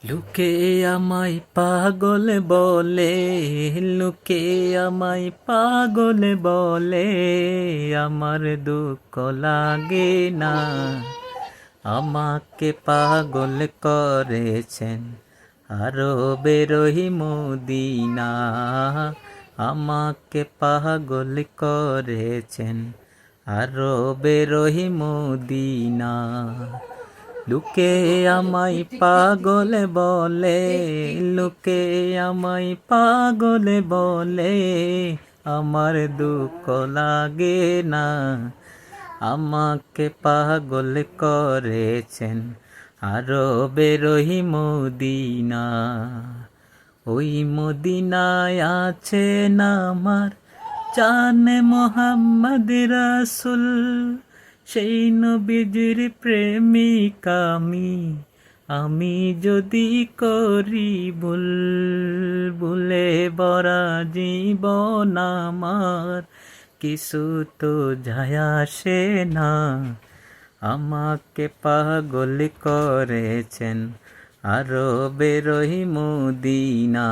লোকে আমায় পাগল বলে, লোকে আমায় পাগল বলে, আমার দুঃখ লাগে না। আমাকে পাগল করেছেন আরো বেরোহি মদিনা। আমাকে পাগল করেছেন আরো বেরোহি মদিনা। লোকে আমায় পাগল বলে, লোকে আমায় পাগল বলে, আমার দুঃখ লাগে না। আমাকে পাগল করেছেন আরো বেরোহি মদিনা। ওই মদিনায় আছেন আমার জানে মোহাম্মদ রাসূল, সেই নবীজির প্রেমিক আমি যদি করি ভুল, ভুলে ভরা জীবন আমার কিছু তো যায় আসে না। আমাকে পাগল করেছেন আরো বেরোহি মদিনা।